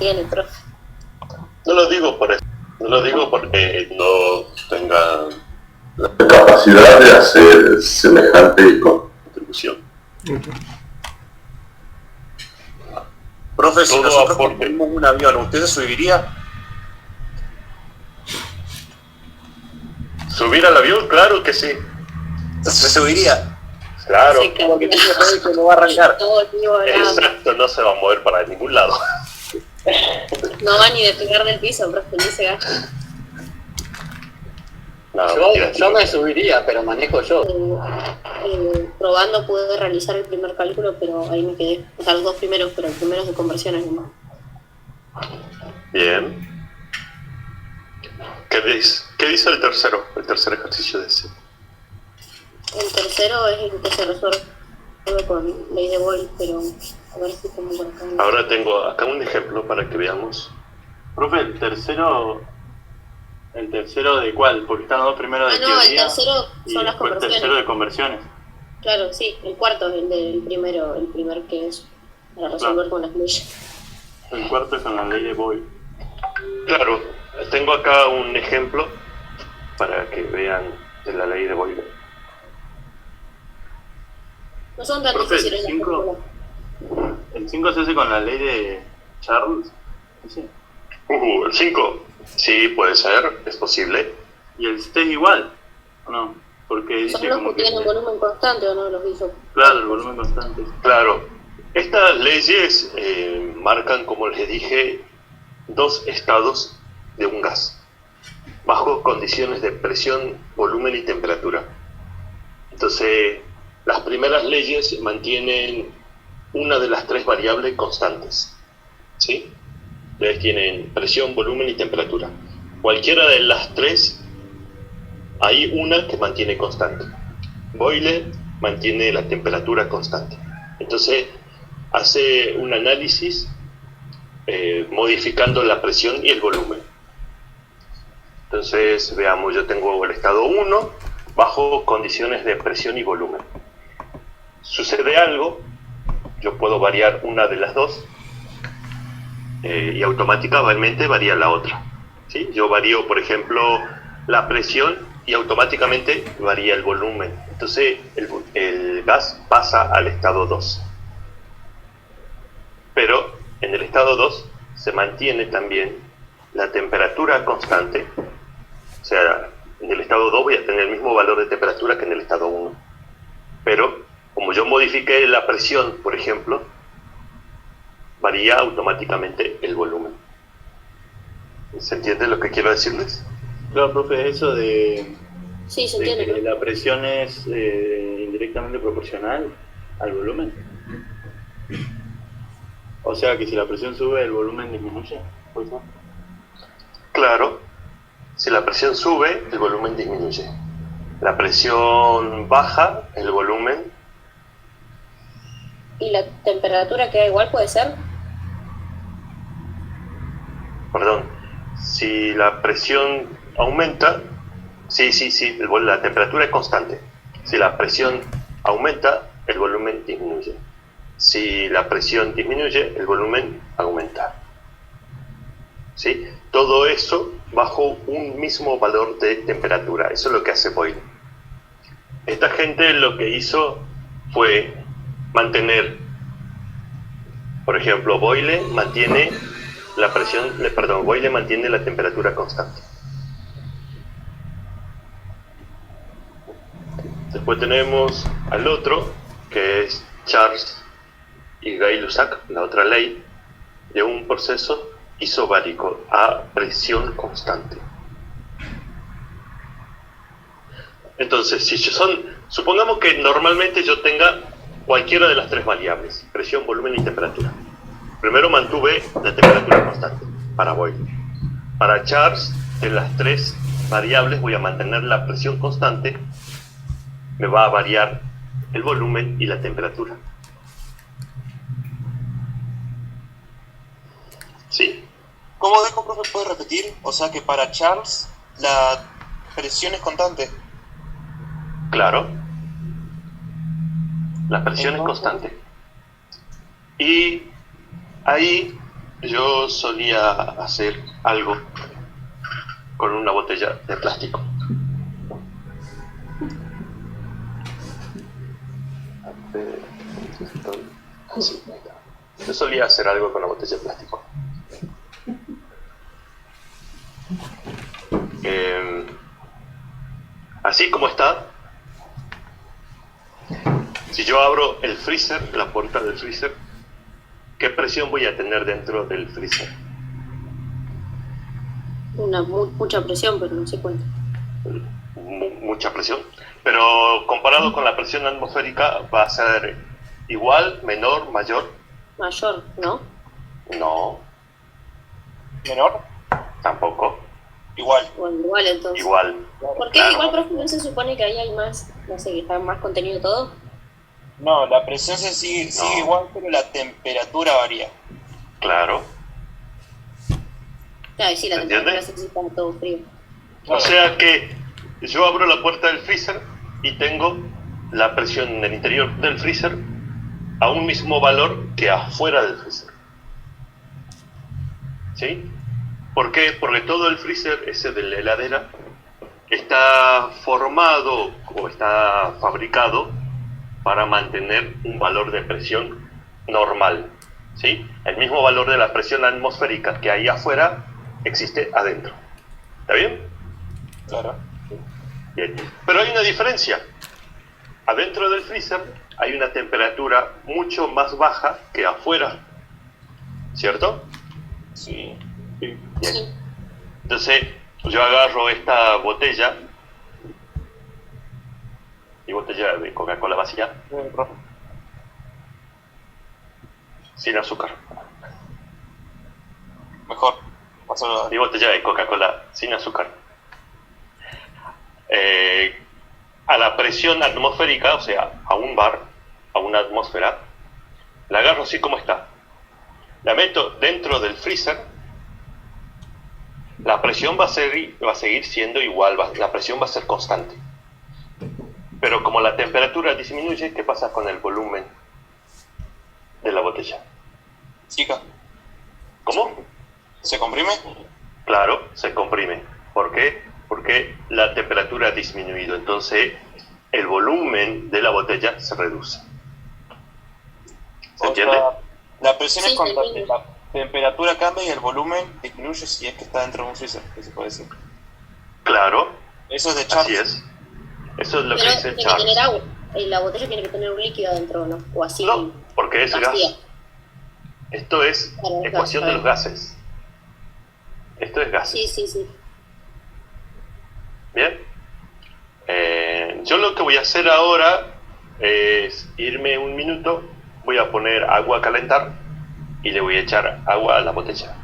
tiene, profe. No lo digo por eso, no lo digo porque no tenga la capacidad de hacer semejante contribución. Profe, si Todo nosotros aporte. compramos un avión, ¿usted se subiría? ¿Subir al avión? Claro que sí. ¿Se subiría? Claro. Se Porque tiene que no va a arrancar. todo tío, Exacto, no se va a mover para ningún lado. no va ni de pegar del piso, profe, ni se gasta. No, Yo mentira, me subiría, pero manejo yo. Probando pude realizar el primer cálculo, pero ahí me quedé. O sea, los dos primeros, pero el primero es de conversiones nomás. Bien. ¿Qué dice el tercero? El tercer ejercicio de ese. El tercero es el que se resuelve con ley de Boyle, pero a ver si tengo por acá. Ahora tengo acá un ejemplo para que veamos. Profe, ¿el tercero de cuál? Porque están los dos primeros de no, el teoría tercero y son las después el conversiones. tercero de conversiones. Claro, sí, el cuarto es el del primero, el primer que es para resolver con las leyes. El cuarto es con la ley de Boyle. Claro, tengo acá un ejemplo para que vean de la ley de Boyle. No son tan Profe, difíciles las fórmulas. El 5 se hace con la ley de Charles. ¿Sí? El 5. Sí, puede ser, es posible. Y el 6 igual, ¿o no? Porque dice Son los como que tienen volumen constante o no los hizo. Claro, el volumen constante. Claro, estas leyes marcan, como les dije, dos estados de un gas, bajo condiciones de presión, volumen y temperatura. Entonces, las primeras leyes mantienen una de las tres variables constantes, ¿sí? Ustedes tienen presión, volumen y temperatura. Cualquiera de las tres, hay una que mantiene constante. Boyle mantiene la temperatura constante. Entonces, hace un análisis modificando la presión y el volumen. Entonces, veamos, yo tengo el estado 1 bajo condiciones de presión y volumen. Sucede algo, yo puedo variar una de las dos y automáticamente varía la otra, ¿sí? Yo varío, por ejemplo, la presión y automáticamente varía el volumen. Entonces, el gas pasa al estado 2. Pero en el estado 2 se mantiene también la temperatura constante. O sea, en el estado 2 voy a tener el mismo valor de temperatura que en el estado 1. Pero, como yo modifiqué la presión, por ejemplo, varía automáticamente el volumen. ¿Se entiende lo que quiero decirles? Claro, profe, eso de Sí, se que entiende. la presión es indirectamente proporcional al volumen. O sea que si la presión sube, el volumen disminuye, ¿puede ser? Claro, si la presión sube, el volumen disminuye. La presión baja, el volumen. ¿Y la temperatura queda igual, puede ser? Perdón, si la presión aumenta, sí, la temperatura es constante. Si la presión aumenta, el volumen disminuye. Si la presión disminuye, el volumen aumenta. ¿Sí? Todo eso bajo un mismo valor de temperatura. Eso es lo que hace Boyle. Esta gente lo que hizo fue mantener, por ejemplo, Boyle mantiene la temperatura constante. Después tenemos al otro, que es Charles y Gay-Lussac, la otra ley de un proceso isobárico a presión constante. Entonces, supongamos que normalmente yo tenga cualquiera de las tres variables, presión, volumen y temperatura. Primero mantuve la temperatura constante para Boyle. Para Charles, de las tres variables voy a mantener la presión constante, me va a variar el volumen y la temperatura. ¿Sí? ¿Cómo dijo, profe? ¿Puede repetir? O sea que para Charles la presión es constante. Claro. La presión es constante. Y ahí yo solía hacer algo con una botella de plástico. Sí. Yo solía hacer algo con la botella de plástico. Así como está, si yo abro el freezer, la puerta del freezer, ¿qué presión voy a tener dentro del freezer? Mucha presión, pero no sé cuánto. Mucha presión. Pero comparado con la presión atmosférica, ¿va a ser igual, menor, mayor? Mayor, ¿no? No, ¿Menor? tampoco. Igual. Bueno, igual entonces. Igual. ¿Por qué? Claro. Igual, profe, ¿no se supone que ahí hay más, no sé, que está más contenido todo? No, la presión se sigue No. igual, pero la temperatura varía. Claro. Claro, y sí, la temperatura ¿Entiendes? se está todo frío. O sea que yo abro la puerta del freezer y tengo la presión en el interior del freezer a un mismo valor que afuera del freezer. ¿Sí? ¿Por qué? Porque todo el freezer, ese de la heladera, está formado o está fabricado para mantener un valor de presión normal. ¿Sí? El mismo valor de la presión atmosférica que hay afuera existe adentro. ¿Está bien? Claro. Bien. Pero hay una diferencia. Adentro del freezer hay una temperatura mucho más baja que afuera. ¿Cierto? Sí. Bien. Sí. Entonces, yo agarro esta botella, mi botella de Coca-Cola vacía, sin azúcar. Mejor. Pasalo. Mi botella de Coca-Cola sin azúcar. A la presión atmosférica, o sea, a un bar, a una atmósfera, la agarro así como está. La meto dentro del freezer. La presión va a seguir siendo igual, la presión va a ser constante. Pero como la temperatura disminuye, ¿qué pasa con el volumen de la botella? Chica, ¿Cómo? ¿se comprime? Claro, se comprime. ¿Por qué? Porque la temperatura ha disminuido. Entonces, el volumen de la botella se reduce. ¿Se entiende? La presión Sí, es constante. sí, sí. La temperatura cambia y el volumen disminuye si es que está dentro de un freezer, que se puede decir. Claro, Eso es de Charles. así es. Eso es lo que Pero dice tiene que Charles. tener agua. La botella tiene que tener un líquido adentro, ¿no? O así. No, porque es vacía. gas. Esto es Claro, es ecuación gas, de los gases. Esto es gases. Sí, sí, sí. Bien. Yo lo que voy a hacer ahora es irme un minuto, voy a poner agua a calentar y le voy a echar agua a la botella.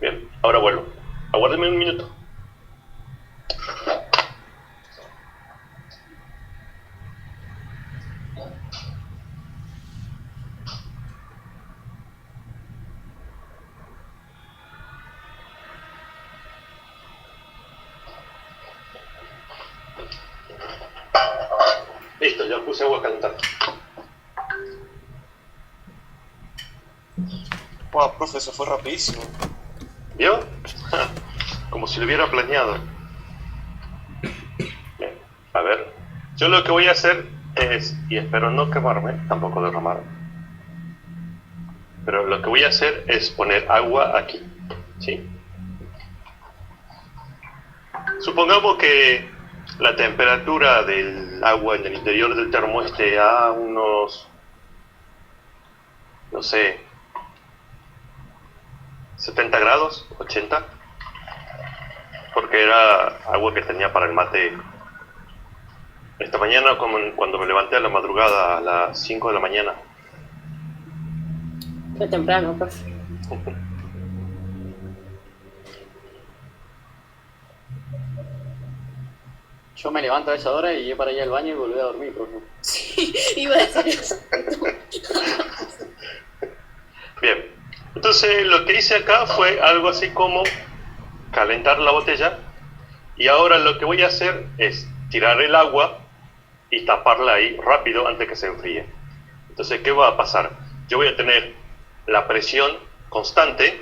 Bien, ahora vuelvo. Aguárdeme un minuto. Listo, ya puse agua a calentar. Wow, profe, eso fue rapidísimo. ¿Vio? Como si lo hubiera planeado. Bien, a ver. Yo lo que voy a hacer es, y espero no quemarme, tampoco derramar, pero lo que voy a hacer es poner agua aquí, ¿sí? Supongamos que la temperatura del agua en el interior del termo esté a unos, no sé, 70 grados, 80, porque era agua que tenía para el mate. Esta mañana, cuando me levanté a la madrugada, a las 5 de la mañana, Fue temprano, profe. Yo me levanto a esa hora y llego para allá al baño y volví a dormir, profe. Sí, iba a decir eso. bien, entonces lo que hice acá fue algo así como calentar la botella, y ahora lo que voy a hacer es tirar el agua y taparla ahí rápido antes que se enfríe. Entonces, ¿qué va a pasar? Yo voy a tener la presión constante,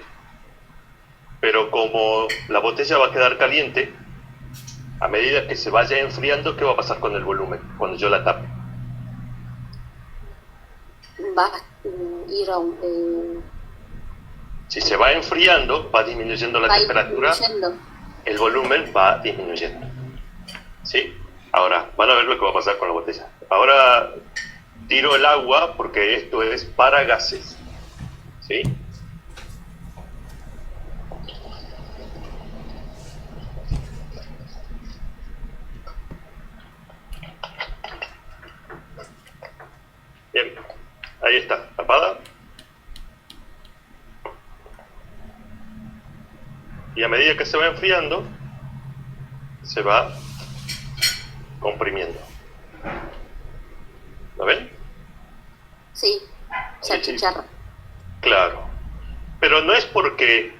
pero como la botella va a quedar caliente, a medida que se vaya enfriando, ¿qué va a pasar con el volumen cuando yo la tape? Va a ir Si se va enfriando, va disminuyendo la temperatura, disminuyendo. el volumen va disminuyendo. ¿Sí? Ahora, van a ver lo que va a pasar con la botella. Ahora tiro el agua porque esto es para gases. ¿Sí? Bien, ahí está, tapada. Y a medida que se va enfriando, se va comprimiendo. ¿Lo ven? Sí, se Sí, sí. achicharra. Claro. Pero no es porque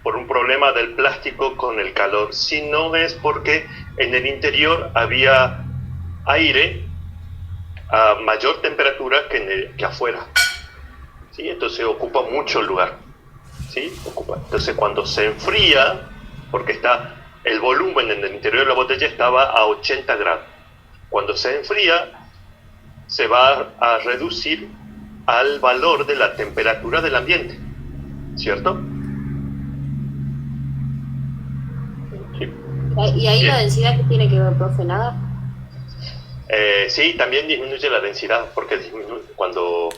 por un problema del plástico con el calor, sino es porque en el interior había aire a mayor temperatura que afuera. ¿Sí? Entonces ocupa mucho lugar. ¿Sí? Ocupa. Entonces cuando se enfría, porque está el volumen en el interior de la botella estaba a 80 grados. Cuando se enfría, se va a reducir al valor de la temperatura del ambiente, ¿cierto? Sí. ¿Y ahí la Bien. densidad que tiene que ver, profe? Nada. Sí, también disminuye la densidad, porque cuando,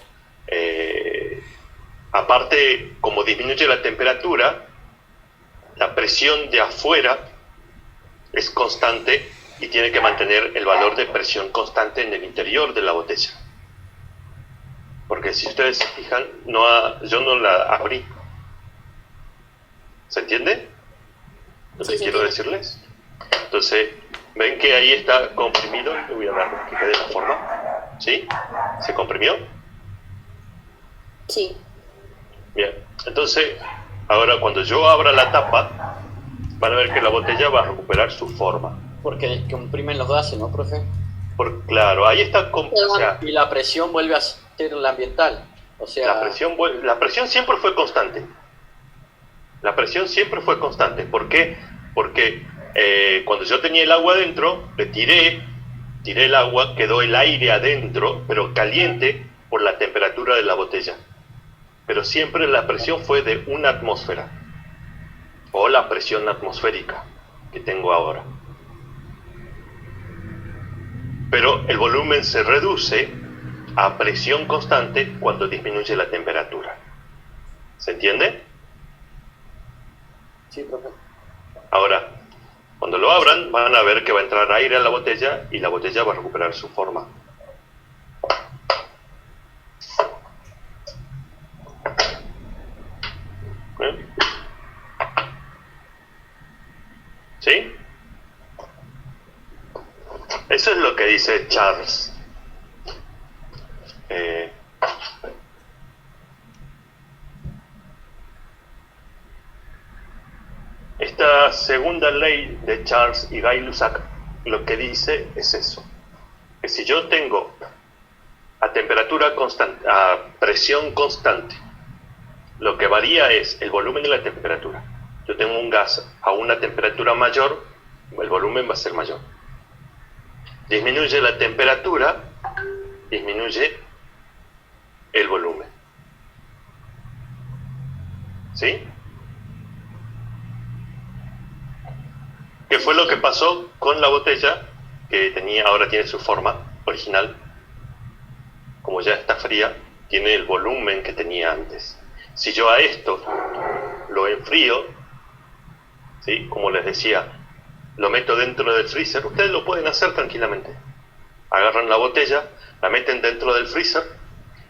aparte, como disminuye la temperatura, la presión de afuera es constante y tiene que mantener el valor de presión constante en el interior de la botella. Porque si ustedes se fijan, yo no la abrí. ¿Se entiende lo que Sí, se quiero entiende. decirles? Entonces, ven que ahí está comprimido. Le voy a dar que quede la forma. ¿Sí? ¿Se comprimió? Sí. Bien. Entonces, ahora cuando yo abra la tapa, van a ver que la botella va a recuperar su forma. Porque comprimen los gases, ¿no, profe? Claro, ahí está. O sea, Y la presión vuelve a ser la ambiental. O sea, la presión siempre fue constante. La presión siempre fue constante. ¿Por qué? Porque cuando yo tenía el agua adentro, le tiré el agua, quedó el aire adentro, pero caliente por la temperatura de la botella. Pero siempre la presión fue de 1 atmósfera, o la presión atmosférica que tengo ahora. Pero el volumen se reduce a presión constante cuando disminuye la temperatura. ¿Se entiende? sí, profe. Ahora, cuando lo abran, van a ver que va a entrar aire a la botella y la botella va a recuperar su forma. ¿Eh? ¿Sí? Eso es lo que dice Charles. Esta segunda ley de Charles y Gay-Lussac lo que dice es eso, que si yo tengo a temperatura constante, a presión constante, lo que varía es el volumen y la temperatura. Yo tengo un gas a una temperatura mayor, el volumen va a ser mayor. Disminuye la temperatura, disminuye el volumen. ¿Sí? ¿Qué fue lo que pasó con la botella que ahora tiene su forma original? Como ya está fría, tiene el volumen que tenía antes. Si yo a esto lo enfrío, ¿sí? Como les decía, lo meto dentro del freezer, ustedes lo pueden hacer tranquilamente. Agarran la botella, la meten dentro del freezer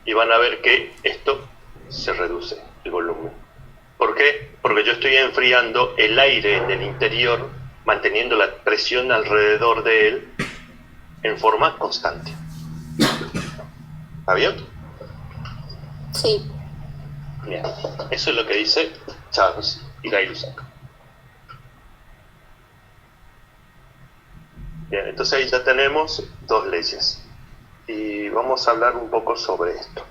y van a ver que esto se reduce, el volumen. ¿Por qué? Porque yo estoy enfriando el aire en el interior, manteniendo la presión alrededor de él en forma constante. ¿Está bien? Sí. Bien. Eso es lo que dice Charles y Gay-Lussac. Bien, entonces ahí ya tenemos dos leyes. Y vamos a hablar un poco sobre esto.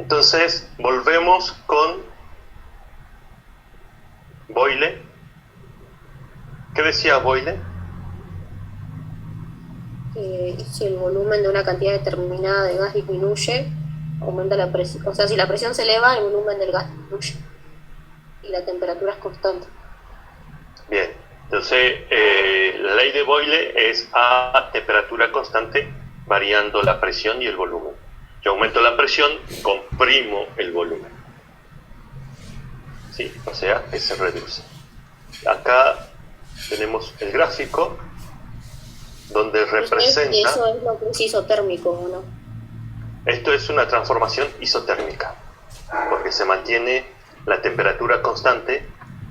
Entonces, volvemos con Boyle. ¿Qué decía Boyle? Si el volumen de una cantidad determinada de gas disminuye, aumenta la presión. O sea, si la presión se eleva, el volumen del gas disminuye. Y la temperatura es constante. Bien, entonces la ley de Boyle es a temperatura constante variando la presión y el volumen. Yo aumento la presión, comprimo el volumen. ¿Sí? O sea, que se reduce. Acá tenemos el gráfico donde representa... Y eso es lo que es isotérmico, ¿o no? Esto es una transformación isotérmica, porque se mantiene la temperatura constante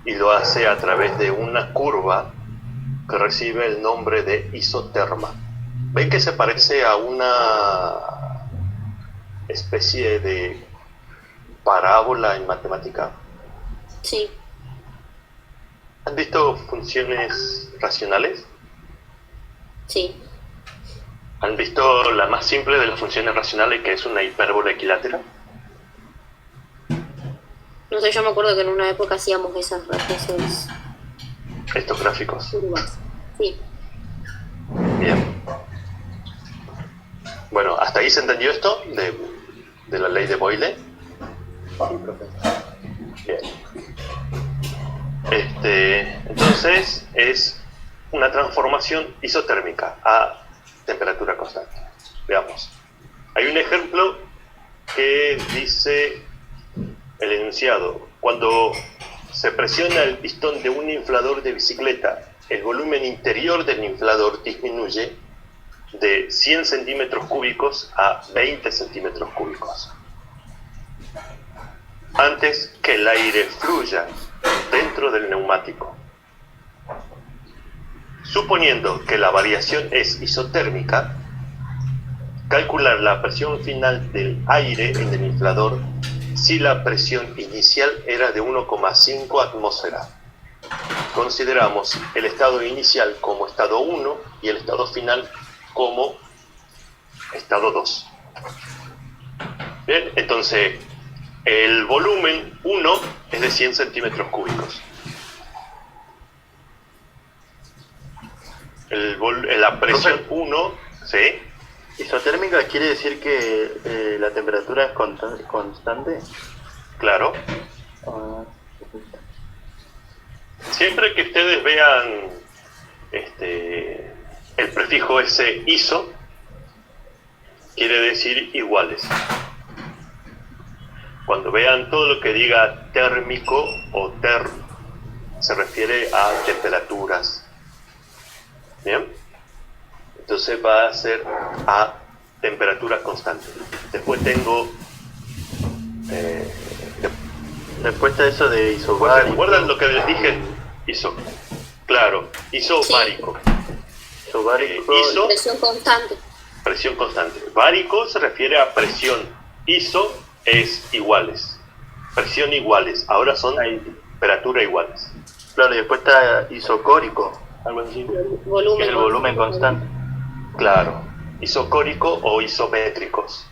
y lo hace a través de una curva que recibe el nombre de isoterma. ¿Ven que se parece a una especie de parábola en matemática? Sí. ¿Han visto funciones racionales? Sí. ¿Han visto la más simple de las funciones racionales, que es una hipérbola equilátera? No sé, yo me acuerdo que en una época hacíamos esas Estos gráficos. curvas. Sí. Bien. Bueno, ¿hasta ahí se entendió esto de la ley de Boyle? Sí, profe. Bien. Entonces es una transformación isotérmica a temperatura constante. Veamos. Hay un ejemplo que dice el enunciado: cuando se presiona el pistón de un inflador de bicicleta, el volumen interior del inflador disminuye de 100 centímetros cúbicos a 20 centímetros cúbicos. Antes que el aire fluya dentro del neumático. Suponiendo que la variación es isotérmica, calcular la presión final del aire en el inflador si la presión inicial era de 1,5 atmósfera. Consideramos el estado inicial como estado 1 y el estado final como estado 2. Bien, entonces el volumen 1 es de 100 centímetros cúbicos. La presión 1, ¿sí? ¿Isotérmica quiere decir que la temperatura es constante? Claro. Ah, Siempre que ustedes vean el prefijo ese iso, quiere decir iguales. Cuando vean todo lo que diga térmico o se refiere a temperaturas. ¿Bien? Entonces va a ser a temperatura constante. Después tengo... Después está eso de isobárico. ¿Recuerdan lo que les dije? Iso. Claro, isobárico. Isobárico. Iso, Presión constante. presión constante. Bárico se refiere a presión. Iso es iguales. Presión iguales. Ahora son temperatura iguales. Claro, y después está isocórico, algo así. Que Volumen es el volumen constante. Claro. Isocórico o isométricos.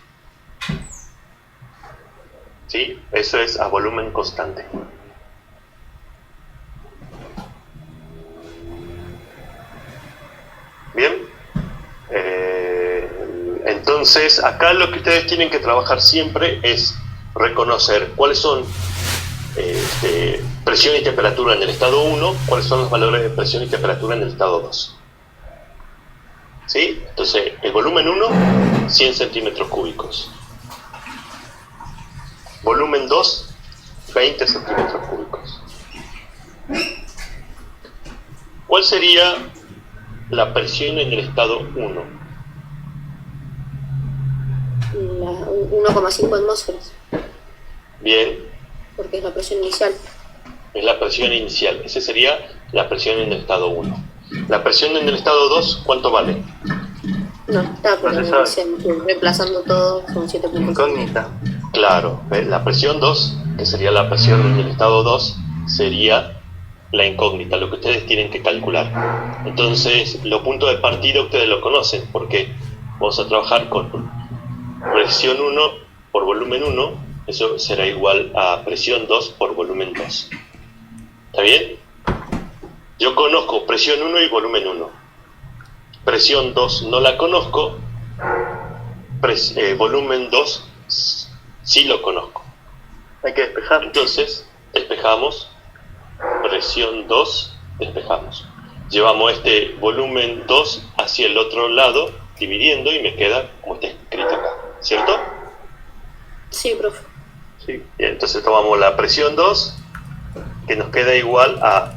¿Sí? Eso es a volumen constante. Bien. Entonces, acá lo que ustedes tienen que trabajar siempre es reconocer cuáles son presión y temperatura en el estado 1, cuáles son los valores de presión y temperatura en el estado 2. ¿Sí? Entonces, el volumen 1, 100 centímetros cúbicos. Volumen 2, 20 centímetros cúbicos. ¿Cuál sería la presión en el estado 1? 1,5 atmósferas, Bien, porque es la presión inicial. es la presión inicial. Esa sería la presión en el estado 1. La presión en el estado 2, ¿cuánto vale? No, está, pero No se no sabe. sé, reemplazando todo son 7.5. Incógnita. Claro, la presión 2, que sería la presión en el estado 2, sería la incógnita, lo que ustedes tienen que calcular. Entonces, los puntos de partida ustedes lo conocen, porque vamos a trabajar con presión 1 por volumen 1 Eso será igual a presión 2 por volumen 2. ¿Está bien? Yo conozco presión 1 y volumen 1. Presión 2 no la conozco. Volumen 2 sí lo conozco. Hay que despejar. Entonces, despejamos. Presión 2, despejamos. Llevamos este volumen 2 hacia el otro lado, dividiendo, y me queda como está escrito acá. ¿Cierto? Sí, profe. Sí. Bien, entonces tomamos la presión 2, que nos queda igual a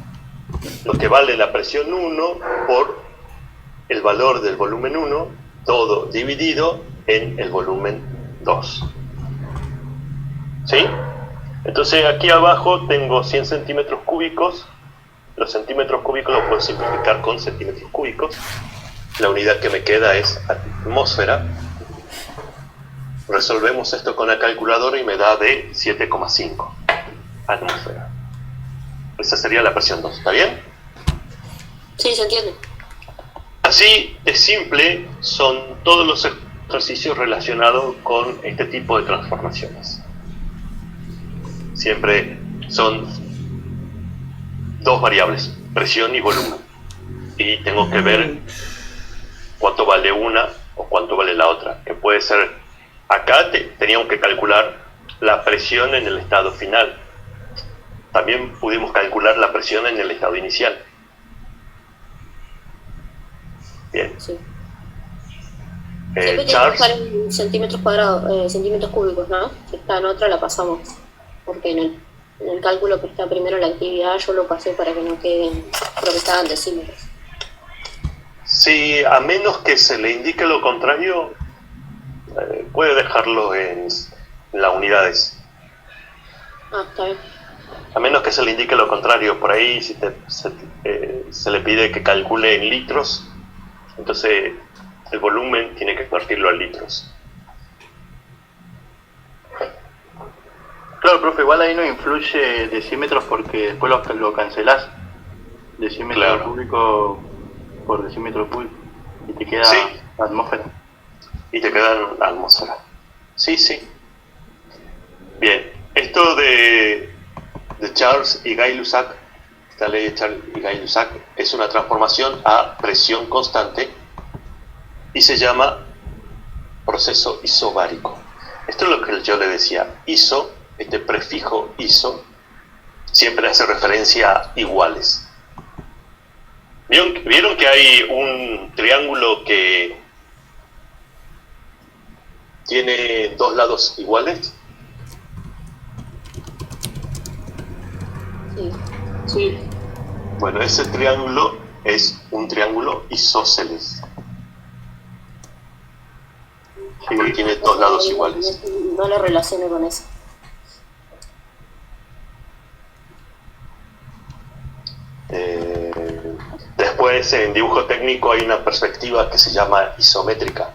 lo que vale la presión 1 por el valor del volumen 1, todo dividido en el volumen 2. ¿Sí? Entonces aquí abajo tengo 100 centímetros cúbicos. Los centímetros cúbicos los puedo simplificar con centímetros cúbicos. La unidad que me queda es atmósfera. Resolvemos esto con la calculadora y me da de 7,5 atmósfera. Esa sería la presión 2, ¿está bien? Sí, se entiende. Así de simple son todos los ejercicios relacionados con este tipo de transformaciones. Siempre son dos variables, presión y volumen. Y tengo que ver cuánto vale una o cuánto vale la otra. Que puede ser, acá teníamos que calcular la presión en el estado final. También pudimos calcular la presión en el estado inicial. Bien. Sí. Siempre tiene que Charles, estar en centímetros cuadrados, centímetros cúbicos, ¿no? Si está en otra la pasamos. Porque en el cálculo que está primero la actividad yo lo pasé para que no queden, creo que estaban decímetros. sí, a menos que se le indique lo contrario, puede dejarlo en las unidades. Ah, está bien. A menos que se le indique lo contrario, por ahí si se le pide que calcule en litros, entonces el volumen tiene que convertirlo a litros. Claro, profe, igual ahí no influye decímetros porque después lo cancelás. Decímetro Claro. cúbico por decímetro cúbico. Y te queda Sí. atmósfera. Y te quedan atmósfera. Sí, sí. Bien, esto de Charles y Gay-Lussac, esta ley de Charles y Gay-Lussac, es una transformación a presión constante y se llama proceso isobárico. Esto es lo que yo le decía, iso, este prefijo iso, siempre hace referencia a iguales. ¿Vieron que hay un triángulo que tiene dos lados iguales? Sí. Sí. Bueno, ese triángulo es un triángulo isósceles. Sí. Porque tiene dos lados iguales. No lo relaciono con eso. Después, en dibujo técnico hay una perspectiva que se llama isométrica.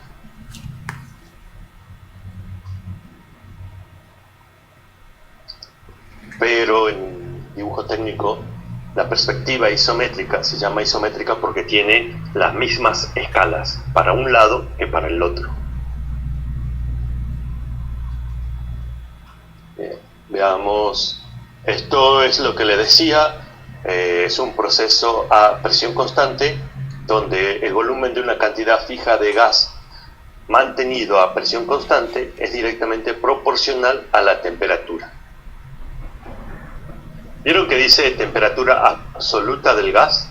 Pero en dibujo técnico la perspectiva isométrica se llama isométrica porque tiene las mismas escalas para un lado que para el otro. Bien, veamos, esto es lo que le decía, es un proceso a presión constante donde el volumen de una cantidad fija de gas mantenido a presión constante es directamente proporcional a la temperatura. ¿Vieron que dice temperatura absoluta del gas?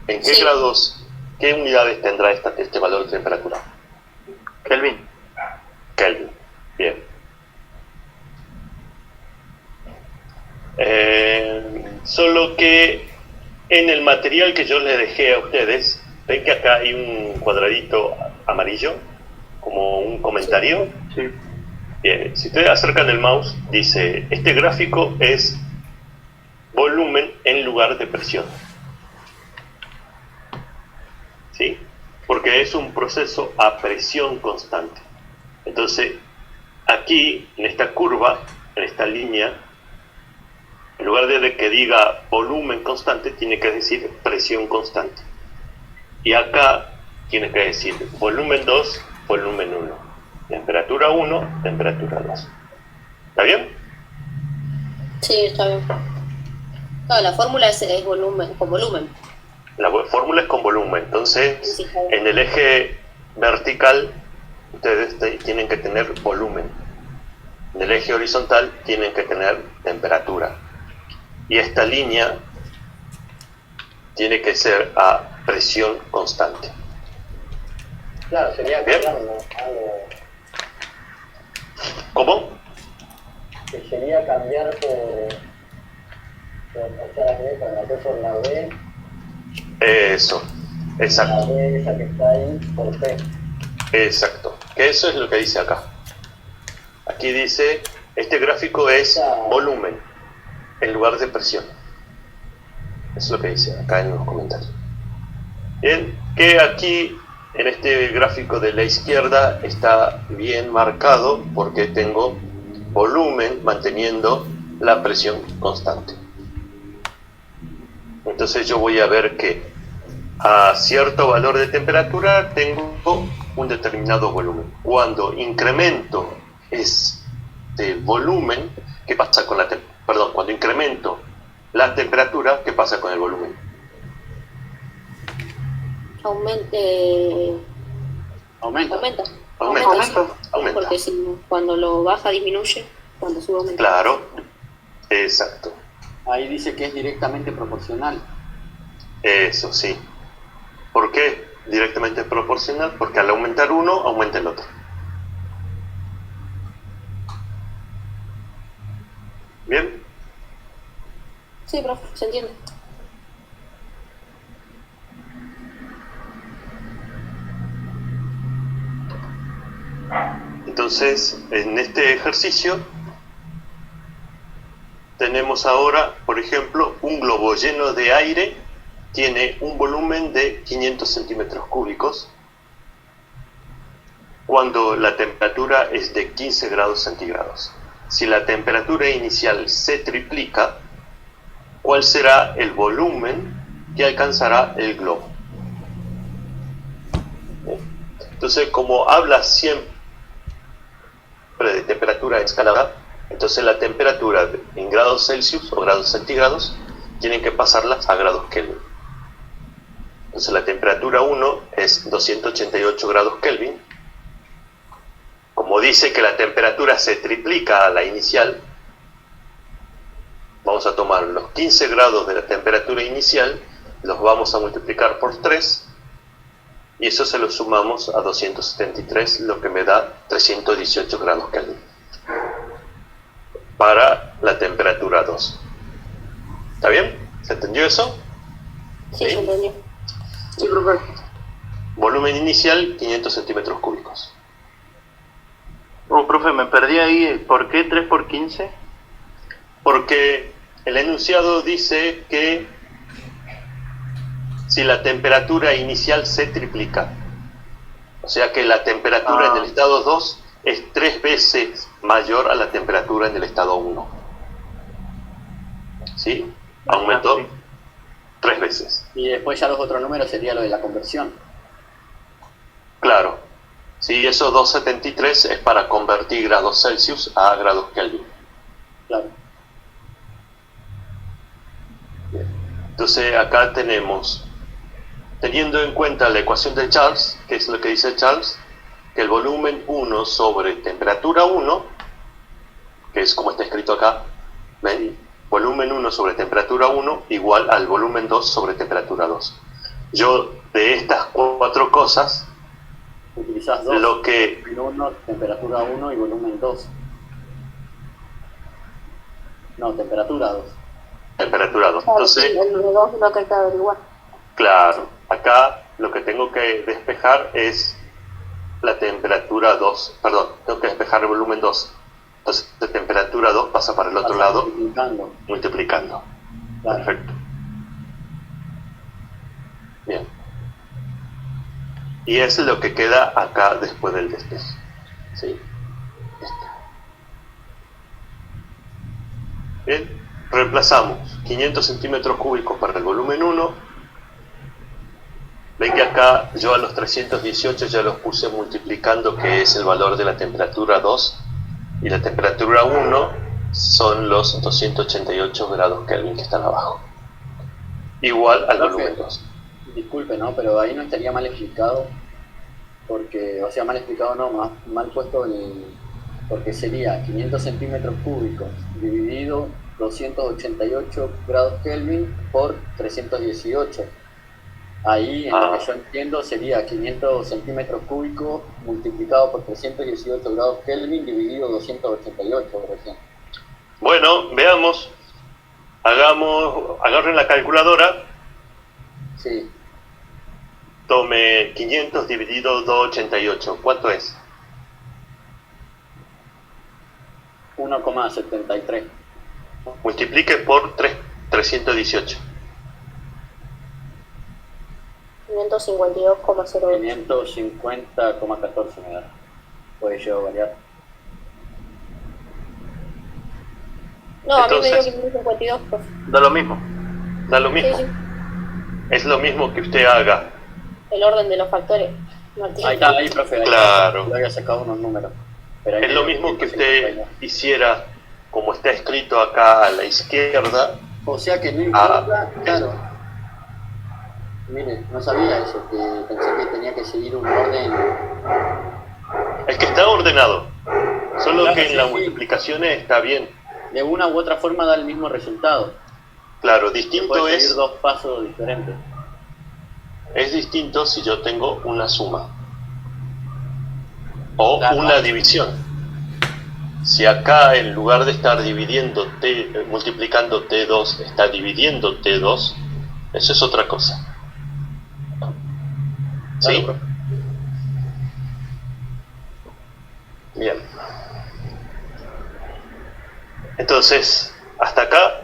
¿En qué Sí. grados, qué unidades tendrá este valor de temperatura? Kelvin. Kelvin. Bien. Solo que en el material que yo les dejé a ustedes, ven que acá hay un cuadradito amarillo, como un comentario. Sí. Bien, si ustedes acercan el mouse, dice, este gráfico es volumen en lugar de presión. ¿Sí? Porque es un proceso a presión constante. Entonces, aquí, en esta curva, en esta línea, en lugar de que diga volumen constante, tiene que decir presión constante. Y acá tiene que decir volumen 2, volumen 1. Temperatura temperatura 1, temperatura 2. ¿Está bien? Sí, está bien. Claro, la fórmula es volumen, con volumen. La fórmula es con volumen. Entonces, Sí, está bien. en el eje vertical, ustedes tienen que tener volumen. En el eje horizontal, tienen que tener temperatura. Y esta línea tiene que ser a presión constante. Claro, sería Bien. cambiarlo, algo ¿Cómo? que sería cambiar o sea, la B, cuando haces por la B, Eso, la exacto, B esa que está ahí, por P. exacto. Que eso es lo que dice acá. Aquí dice, este gráfico es volumen en lugar de presión. Eso es lo que dice acá en los comentarios. Bien, que aquí en este gráfico de la izquierda está bien marcado porque tengo volumen manteniendo la presión constante. Entonces yo voy a ver que a cierto valor de temperatura tengo un determinado volumen. Cuando incremento este volumen, ¿qué pasa con la perdón, cuando incremento la temperatura, ¿qué pasa con el volumen? Aumenta. Aumenta. Sí. Aumenta. Porque si cuando lo baja disminuye, cuando sube aumenta. Claro, exacto. Ahí dice que es directamente proporcional. Eso sí. ¿Por qué directamente proporcional? Porque al aumentar uno, aumenta el otro. ¿Bien? Sí, profe, se entiende. Entonces, en este ejercicio tenemos ahora, por ejemplo, un globo lleno de aire, tiene un volumen de 500 centímetros cúbicos cuando la temperatura es de 15 grados centígrados. Si la temperatura inicial se triplica, ¿cuál será el volumen que alcanzará el globo? Entonces, como habla siempre de temperatura escalada, entonces la temperatura en grados Celsius o grados centígrados tienen que pasarlas a grados Kelvin. Entonces la temperatura 1 es 288 grados Kelvin. Como dice que la temperatura se triplica a la inicial, vamos a tomar los 15 grados de la temperatura inicial, los vamos a multiplicar por 3 y eso se lo sumamos a 273, lo que me da 318 grados Kelvin para la temperatura 2. ¿Está bien? ¿Se entendió eso? Sí, se entendió. Sí, profe. Volumen inicial 500 centímetros cúbicos. Oh, profe, me perdí ahí. ¿Por qué 3 por 15? Porque el enunciado dice que si la temperatura inicial se triplica, o sea que la temperatura en el estado 2 es 3 veces mayor a la temperatura en el estado 1. ¿Sí? Aumentó Sí. 3 veces. Y después ya los otros números sería lo de la conversión. Claro. Sí, esos 273 es para convertir grados Celsius a grados Kelvin. Claro. Entonces acá tenemos, teniendo en cuenta la ecuación de Charles, que es lo que dice Charles, que el volumen 1 sobre temperatura 1, que es como está escrito acá, ¿ven? Volumen 1 sobre temperatura 1 igual al volumen 2 sobre temperatura 2. Yo de estas 4 cosas, Utilizás dos. lo que... Volumen 1, temperatura 1 y volumen 2. No, temperatura 2. Temperatura 2. Claro, sí, Entonces, el 2 es lo que hay que averiguar. claro, acá lo que tengo que despejar es la temperatura 2, perdón, tengo que despejar el volumen 2. Entonces, la temperatura 2 pasa para el otro Vas lado, multiplicando. multiplicando. Claro. Perfecto. Bien. Y eso es lo que queda acá después del despeje. ¿Sí? Bien. Reemplazamos 500 centímetros cúbicos para el volumen 1 Ven que acá yo a los 318 ya los puse multiplicando, que es el valor de la temperatura 2, y la temperatura 1 son los 288 grados Kelvin que están abajo. Igual al volumen 2. Disculpe, ¿no? Pero ahí no estaría mal explicado, porque, o sea, mal explicado no, mal puesto porque sería 500 centímetros cúbicos dividido 288 grados Kelvin por 318. Ahí, en lo que yo entiendo, sería 500 centímetros cúbicos multiplicado por 318 grados Kelvin dividido 288, por ejemplo. Bueno, veamos. Agarren la calculadora. Sí. Tome 500 dividido 288. ¿Cuánto es? 1,73. Multiplique por 318. 552,08. 550,14 me da. Puede llegar a variar. No, Entonces, a mí me dio 552, profe. Da lo mismo. Da lo mismo. Sí, sí. Es lo mismo que usted haga. El orden de los factores. Martín. Ahí está, ahí, profe. Ahí Claro. está. Le había sacado unos números. Pero ahí Es me lo dio mismo que 552. usted hiciera, como está escrito acá a la izquierda. O sea que no importa, claro. Mire, no sabía eso, que pensé que tenía que seguir un orden. Es que está ordenado. Solo Claro, que en sí, las sí. multiplicaciones está bien. De una u otra forma da el mismo resultado. Claro, Puede distinto seguir dos pasos diferentes. es distinto si yo tengo una suma o Claro. una división. Si acá en lugar de estar dividiendo multiplicando T2 está dividiendo T2, eso es otra cosa. ¿Sí? Claro, Bien. Entonces, hasta acá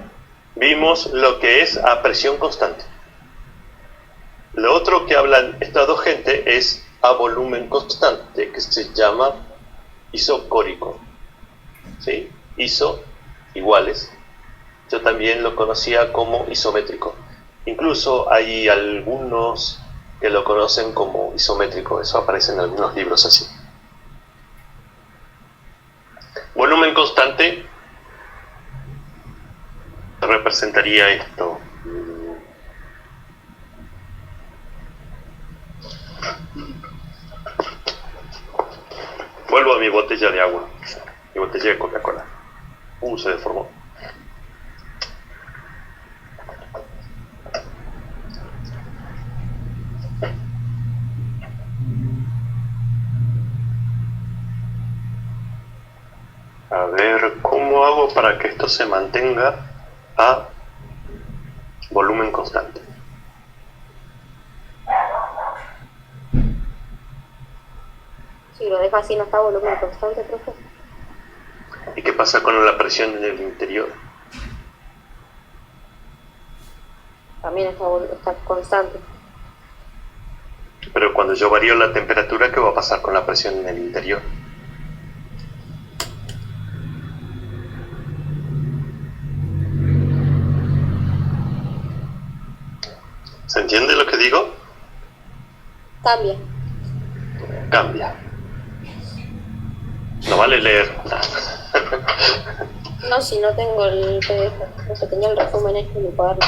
vimos lo que es a presión constante. Lo otro que hablan estas dos gentes es a volumen constante, que se llama isocórico. ¿Sí? Iso, iguales. Yo también lo conocía como isométrico. Incluso hay algunos que lo conocen como isométrico. Eso aparece en algunos libros así. Volumen constante representaría esto. Vuelvo a mi botella de agua, mi botella de Coca-Cola. Se deformó. A ver, ¿cómo hago para que esto se mantenga a volumen constante? Si lo deja así, no está a volumen constante, profe. ¿Y qué pasa con la presión en el interior? También está constante. Pero cuando yo varío la temperatura, ¿qué va a pasar con la presión en el interior? ¿Se entiende lo que digo? Cambia. Cambia. No vale leer. No, si no tengo el PDF. No sé, tenía el resumen este en mi cuaderno.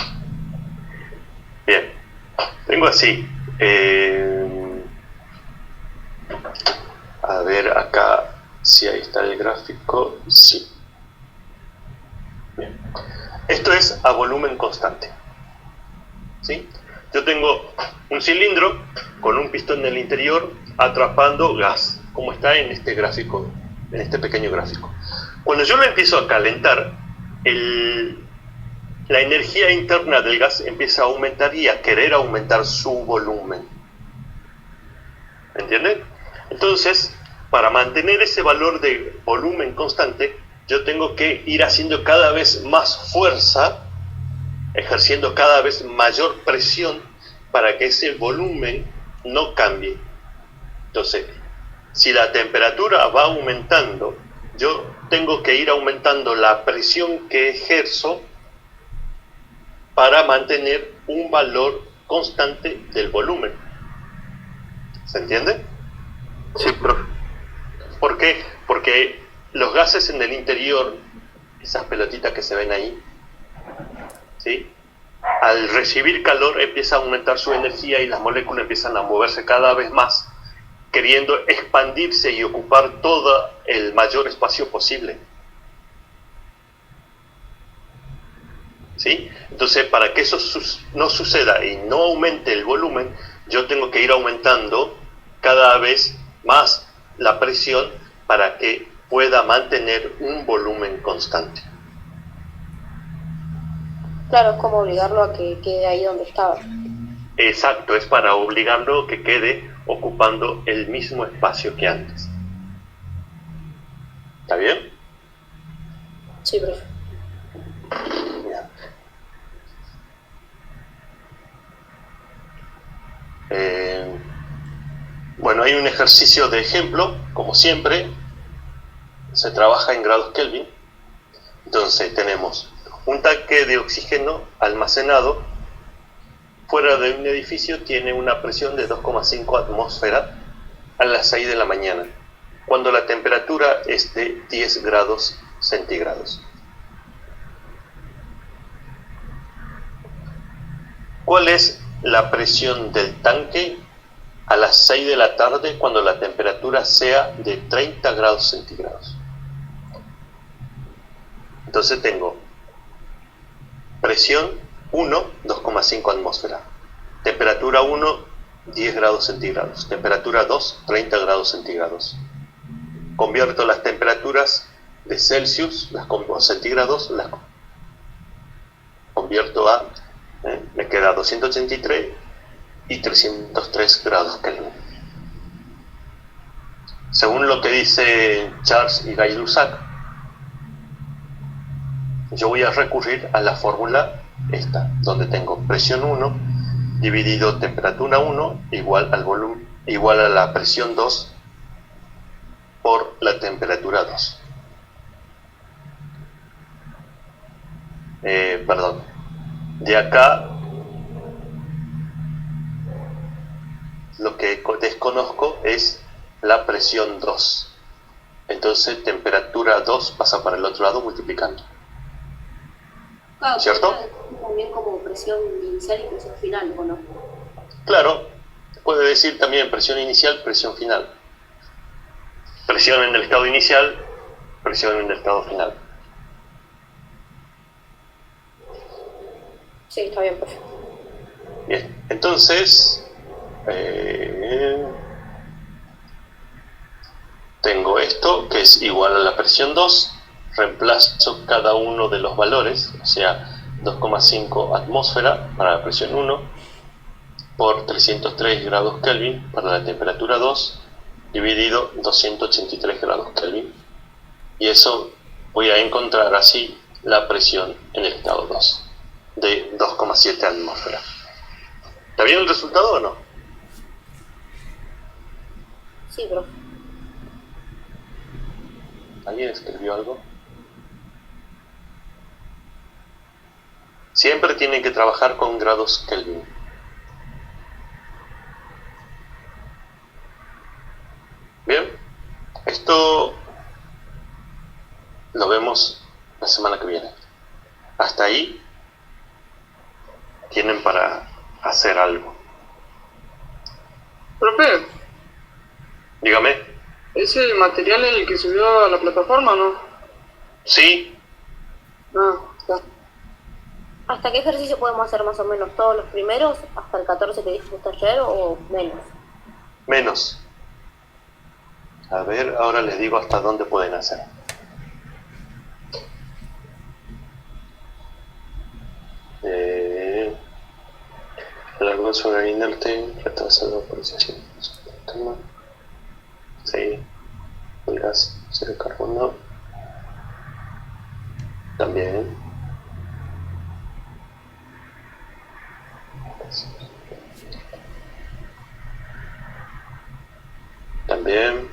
Bien. Tengo así. A ver acá si ahí está el gráfico. Sí. Bien. Esto es a volumen constante. ¿Sí? Yo tengo un cilindro con un pistón en el interior atrapando gas, como está en este gráfico, en este pequeño gráfico. Cuando yo lo empiezo a calentar, la energía interna del gas empieza a aumentar y a querer aumentar su volumen. ¿Entienden? Entonces, para mantener ese valor de volumen constante, yo tengo que ir haciendo cada vez más fuerza, ejerciendo cada vez mayor presión para que ese volumen no cambie. Entonces, si la temperatura va aumentando, yo tengo que ir aumentando la presión que ejerzo para mantener un valor constante del volumen. ¿Se entiende? Sí, profe. ¿Por qué? Porque los gases en el interior, esas pelotitas que se ven ahí, ¿sí? Al recibir calor empieza a aumentar su energía y las moléculas empiezan a moverse cada vez más, queriendo expandirse y ocupar todo el mayor espacio posible. ¿Sí? Entonces, para que eso no suceda y no aumente el volumen, yo tengo que ir aumentando cada vez más la presión para que pueda mantener un volumen constante. Claro, es como obligarlo a que quede ahí donde estaba. Exacto, es para obligarlo a que quede ocupando el mismo espacio que antes. ¿Está bien? Sí, profe. Ya. Bueno, hay un ejercicio de ejemplo, como siempre, se trabaja en grados Kelvin. Entonces tenemos un tanque de oxígeno almacenado fuera de un edificio, tiene una presión de 2,5 atmósferas a las 6 de la mañana, cuando la temperatura es de 10 grados centígrados. ¿Cuál es la presión del tanque a las 6 de la tarde cuando la temperatura sea de 30 grados centígrados? Entonces tengo presión 1, 2,5 atmósfera. Temperatura 1, 10 grados centígrados. Temperatura 2, 30 grados centígrados. Convierto las temperaturas de Celsius, o centígrados, las convierto a, me queda 283 y 303 grados Kelvin. Según lo que dice Charles y Gay-Lussac, yo voy a recurrir a la fórmula esta, donde tengo presión 1 dividido temperatura 1 igual al volumen, igual a la presión 2 por la temperatura 2. Perdón. De acá, lo que desconozco es la presión 2. Entonces, temperatura 2 pasa para el otro lado multiplicando. Claro, ¿cierto? También como presión inicial y presión final, ¿o no? Claro, puede decir también presión inicial, presión final. Presión en el estado inicial, presión en el estado final. Sí, está bien, profe. Bien, entonces tengo esto que es igual a la presión 2, reemplazo cada uno de los valores, o sea, 2,5 atmósfera para la presión 1, por 303 grados Kelvin para la temperatura 2, dividido 283 grados Kelvin. Y eso voy a encontrar así la presión en el estado 2, de 2,7 atmósferas. ¿Está bien el resultado o no? Sí, profe. ¿Alguien escribió algo? Siempre tienen que trabajar con grados Kelvin. Bien, esto lo vemos la semana que viene. Hasta ahí tienen para hacer algo. Profe, Dígame. ¿es el material el que subió a la plataforma o no? Sí, Ah, está. ¿Hasta qué ejercicio podemos hacer más o menos? ¿Todos los primeros? ¿Hasta el 14 que dijo usted ayer o menos? menos. A ver, ahora les digo hasta dónde pueden hacer. El atmósfera inerte, retrasado por ese tema. Sí, el gas de carbono. También. También.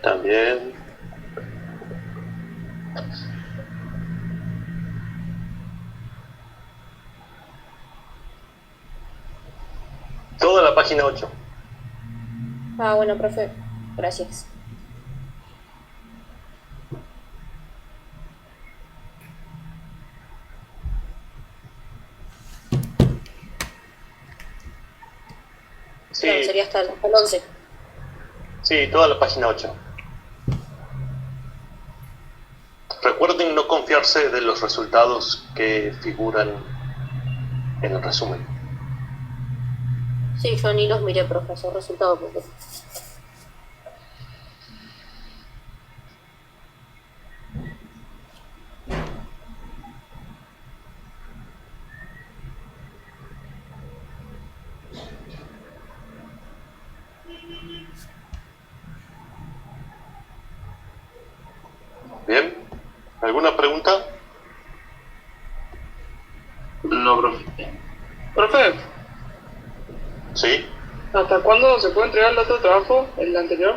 También. página 8. Ah, bueno, profe. Gracias. Claro, Sí, sería hasta el 11. sí, toda la página 8. Recuerden no confiarse de los resultados que figuran en el resumen. Sí, yo ni los miré, profesor. Resultado porque... ¿Bien? ¿Alguna pregunta? No, profe. Profe, ¿Sí? ¿hasta cuándo se puede entregar el otro trabajo, el anterior?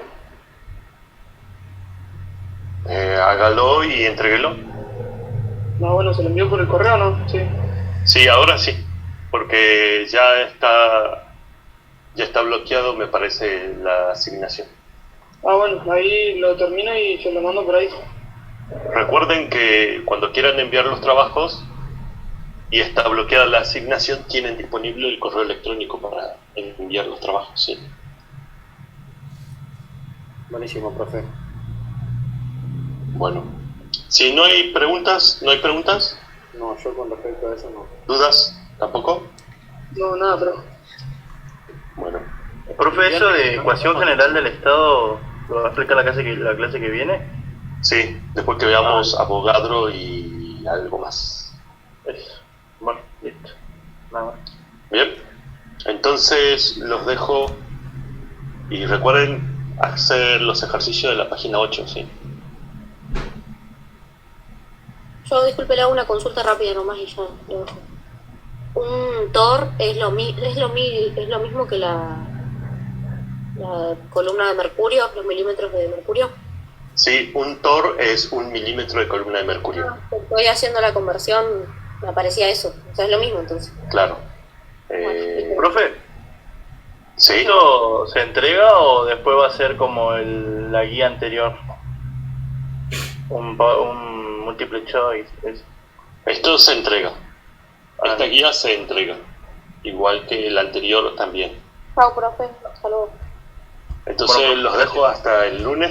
Hágalo y entréguelo. No, bueno, se lo envió por el correo, ¿no? Sí. Sí, ahora sí, porque ya está bloqueado, me parece, la asignación. Ah, bueno, ahí lo termino y se lo mando por ahí. Recuerden que cuando quieran enviar los trabajos y está bloqueada la asignación, tienen disponible el correo electrónico para enviar los trabajos, sí. Buenísimo, profe. Bueno, si no hay preguntas, ¿no hay preguntas? No, yo con respecto a eso no. ¿Dudas? ¿Tampoco? No, nada, profe. Bueno, Profe, eso de ecuación general del estado, ¿lo va a explicar la clase que viene? sí, después que veamos Avogadro y algo más. Eso. Bueno, listo. Nada más. Bien, entonces los dejo y recuerden hacer los ejercicios de la página 8, ¿sí? Yo, disculpe, le hago una consulta rápida nomás y ya lo dejo. Un TOR es lo mismo que la columna de mercurio, los milímetros de mercurio. Sí, un TOR es 1 milímetro de columna de mercurio. Estoy haciendo la conversión, me aparecía eso. O sea, es lo mismo entonces. Claro. Profe, ¿Sí? ¿esto se entrega o después va a ser como la guía anterior? Un multiple choice. Esto se entrega. Ah. Esta guía se entrega. Igual que el anterior también. Chao, profe. Hasta luego. Entonces Bueno, los dejo hasta el lunes.